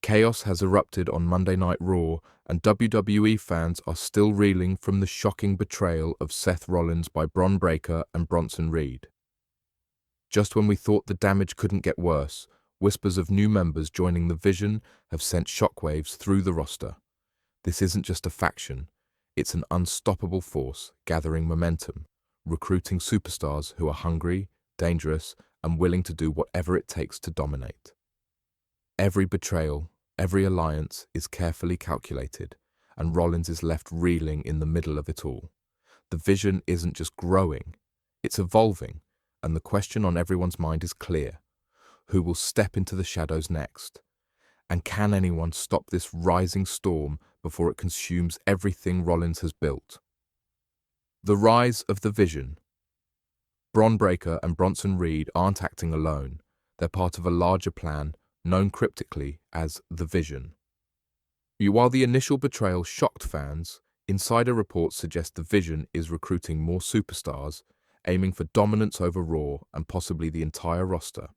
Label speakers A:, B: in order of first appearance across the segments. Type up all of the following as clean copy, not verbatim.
A: Chaos has erupted on Monday Night Raw, and WWE fans are still reeling from the shocking betrayal of Seth Rollins by Bron Breakker and Bronson Reed. Just when we thought the damage couldn't get worse, whispers of new members joining the Vision have sent shockwaves through the roster. This isn't just a faction, it's an unstoppable force gathering momentum, recruiting superstars who are hungry, dangerous, and willing to do whatever it takes to dominate. Every betrayal, every alliance is carefully calculated, and Rollins is left reeling in the middle of it all. The Vision isn't just growing, it's evolving, and the question on everyone's mind is clear. Who will step into the shadows next? And can anyone stop this rising storm before it consumes everything Rollins has built? The rise of the Vision. Bron Breakker and Bronson Reed aren't acting alone. They're part of a larger plan known cryptically as the Vision. While the initial betrayal shocked fans, insider reports suggest the Vision is recruiting more superstars, aiming for dominance over Raw and possibly the entire roster.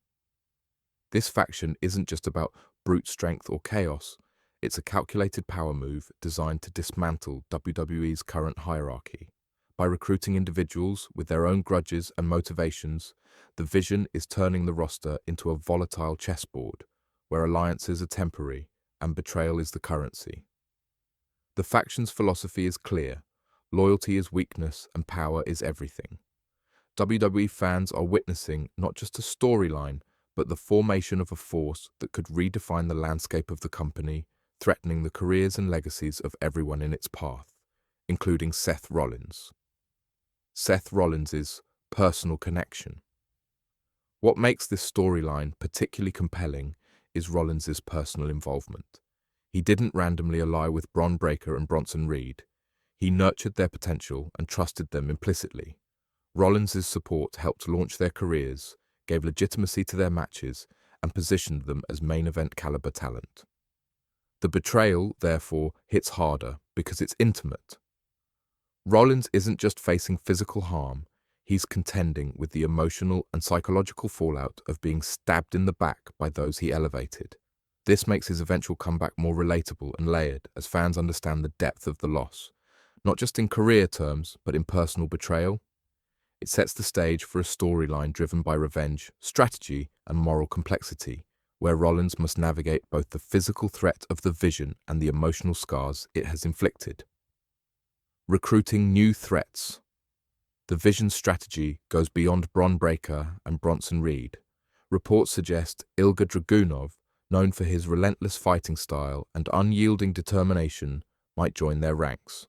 A: This faction isn't just about brute strength or chaos, it's a calculated power move designed to dismantle WWE's current hierarchy. By recruiting individuals with their own grudges and motivations, the Vision is turning the roster into a volatile chessboard, where alliances are temporary and betrayal is the currency. The faction's philosophy is clear: loyalty is weakness and power is everything. WWE fans are witnessing not just a storyline, but the formation of a force that could redefine the landscape of the company, threatening the careers and legacies of everyone in its path, including Seth Rollins. Seth Rollins' personal connection. What makes this storyline particularly compelling is Rollins' personal involvement. He didn't randomly ally with Bron Breakker and Bronson Reed. He nurtured their potential and trusted them implicitly. Rollins' support helped launch their careers, gave legitimacy to their matches, and positioned them as main event caliber talent. The betrayal, therefore, hits harder because it's intimate. Rollins isn't just facing physical harm, he's contending with the emotional and psychological fallout of being stabbed in the back by those he elevated. This makes his eventual comeback more relatable and layered as fans understand the depth of the loss, not just in career terms, but in personal betrayal. It sets the stage for a storyline driven by revenge, strategy, and moral complexity, where Rollins must navigate both the physical threat of the Vision and the emotional scars it has inflicted. Recruiting new threats. The Vision's strategy goes beyond Bron Breakker and Bronson Reed. Reports suggest Ilja Dragunov, known for his relentless fighting style and unyielding determination, might join their ranks.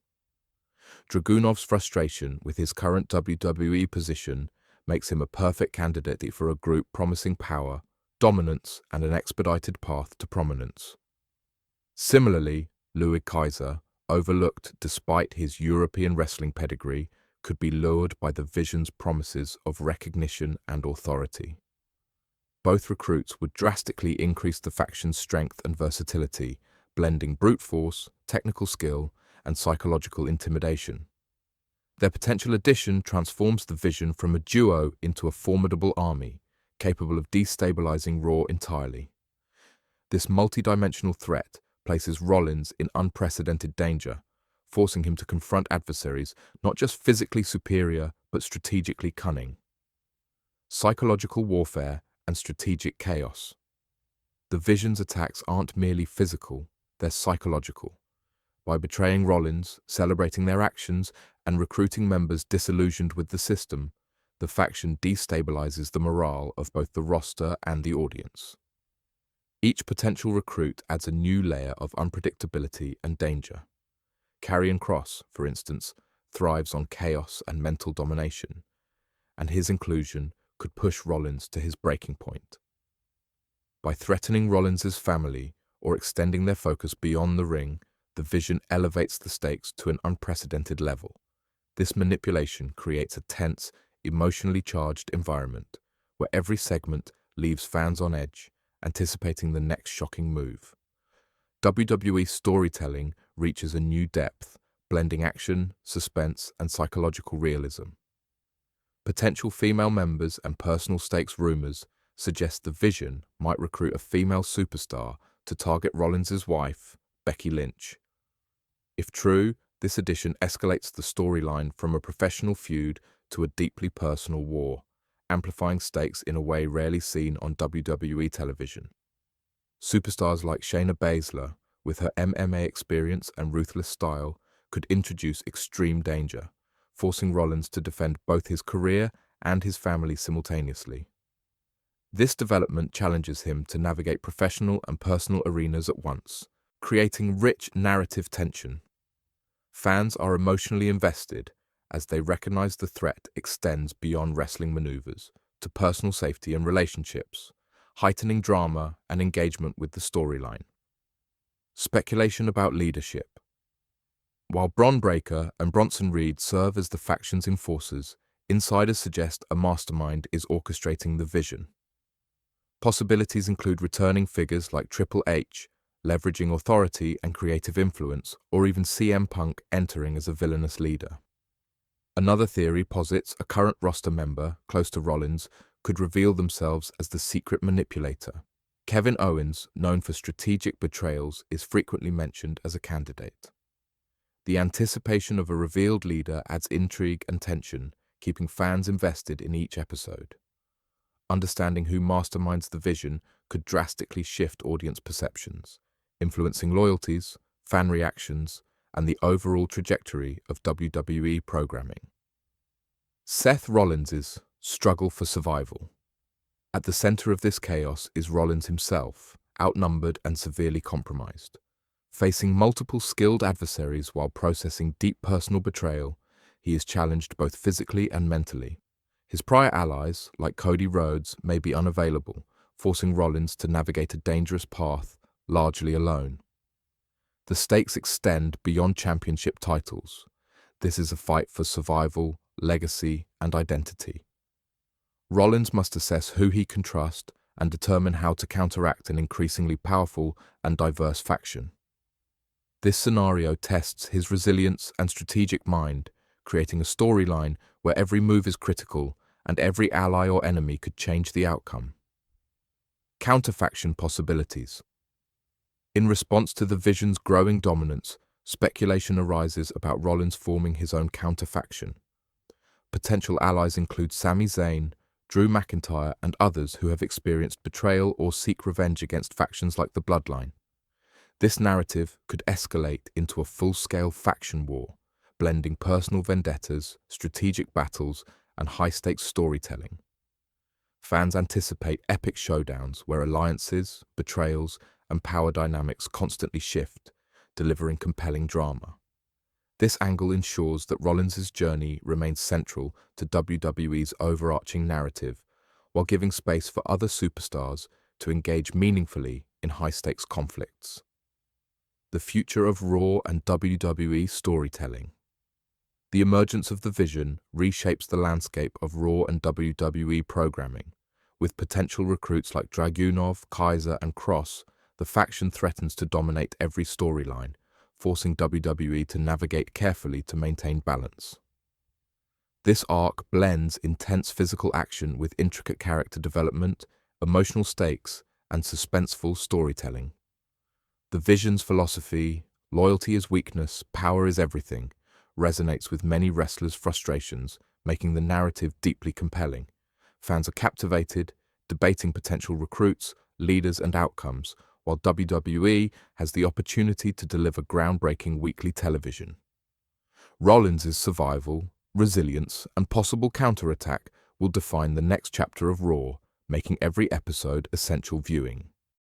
A: Dragunov's frustration with his current WWE position makes him a perfect candidate for a group promising power, dominance, and an expedited path to prominence. Similarly, Ludwig Kaiser, overlooked despite his European wrestling pedigree, could be lured by the Vision's promises of recognition and authority. Both recruits would drastically increase the faction's strength and versatility, blending brute force, technical skill, and psychological intimidation. Their potential addition transforms the Vision from a duo into a formidable army, capable of destabilizing Raw entirely. This multidimensional threat places Rollins in unprecedented danger, forcing him to confront adversaries not just physically superior, but strategically cunning. Psychological warfare and strategic chaos. The Vision's attacks aren't merely physical, they're psychological. By betraying Rollins, celebrating their actions, and recruiting members disillusioned with the system, the faction destabilizes the morale of both the roster and the audience. Each potential recruit adds a new layer of unpredictability and danger. Karrion Kross, for instance, thrives on chaos and mental domination, and his inclusion could push Rollins to his breaking point. By threatening Rollins' family or extending their focus beyond the ring, the Vision elevates the stakes to an unprecedented level. This manipulation creates a tense, emotionally charged environment where every segment leaves fans on edge, anticipating the next shocking move. WWE storytelling reaches a new depth, blending action, suspense, and psychological realism. Potential female members and personal stakes rumors suggest the Vision might recruit a female superstar to target Rollins' wife, Becky Lynch. If true, this addition escalates the storyline from a professional feud to a deeply personal war, amplifying stakes in a way rarely seen on WWE television. Superstars like Shayna Baszler, with her MMA experience and ruthless style, could introduce extreme danger, forcing Rollins to defend both his career and his family simultaneously. This development challenges him to navigate professional and personal arenas at once, creating rich narrative tension. Fans are emotionally invested as they recognize the threat extends beyond wrestling maneuvers to personal safety and relationships, heightening drama and engagement with the storyline. Speculation about leadership. While Bron Breakker and Bronson Reed serve as the faction's enforcers, insiders suggest a mastermind is orchestrating the vision. Possibilities include returning figures like Triple H, leveraging authority and creative influence, or even CM Punk entering as a villainous leader. Another theory posits a current roster member, close to Rollins, could reveal themselves as the secret manipulator. Kevin Owens, known for strategic betrayals, is frequently mentioned as a candidate. The anticipation of a revealed leader adds intrigue and tension, keeping fans invested in each episode. Understanding who masterminds the vision could drastically shift audience perceptions, influencing loyalties, fan reactions, and the overall trajectory of WWE programming. Seth Rollins' struggle for survival. At the center of this chaos is Rollins himself, outnumbered and severely compromised. Facing multiple skilled adversaries while processing deep personal betrayal, he is challenged both physically and mentally. His prior allies, like Cody Rhodes, may be unavailable, forcing Rollins to navigate a dangerous path, largely alone. The stakes extend beyond championship titles. This is a fight for survival, legacy, and identity. Rollins must assess who he can trust and determine how to counteract an increasingly powerful and diverse faction. This scenario tests his resilience and strategic mind, creating a storyline where every move is critical and every ally or enemy could change the outcome. Counterfaction possibilities. In response to the Vision's growing dominance, speculation arises about Rollins forming his own counterfaction. Potential allies include Sami Zayn, Drew McIntyre, and others who have experienced betrayal or seek revenge against factions like the Bloodline. This narrative could escalate into a full-scale faction war, blending personal vendettas, strategic battles, and high-stakes storytelling. Fans anticipate epic showdowns where alliances, betrayals, and power dynamics constantly shift, delivering compelling drama. This angle ensures that Rollins' journey remains central to WWE's overarching narrative, while giving space for other superstars to engage meaningfully in high-stakes conflicts. The future of Raw and WWE storytelling. The emergence of the Vision reshapes the landscape of Raw and WWE programming. With potential recruits like Dragunov, Kaiser, and Cross, the faction threatens to dominate every storyline, forcing WWE to navigate carefully to maintain balance. This arc blends intense physical action with intricate character development, emotional stakes, and suspenseful storytelling. The Vision's philosophy, loyalty is weakness, power is everything, resonates with many wrestlers' frustrations, making the narrative deeply compelling. Fans are captivated, debating potential recruits, leaders, and outcomes, while WWE has the opportunity to deliver groundbreaking weekly television. Rollins' survival, resilience, and possible counterattack will define the next chapter of Raw, making every episode essential viewing.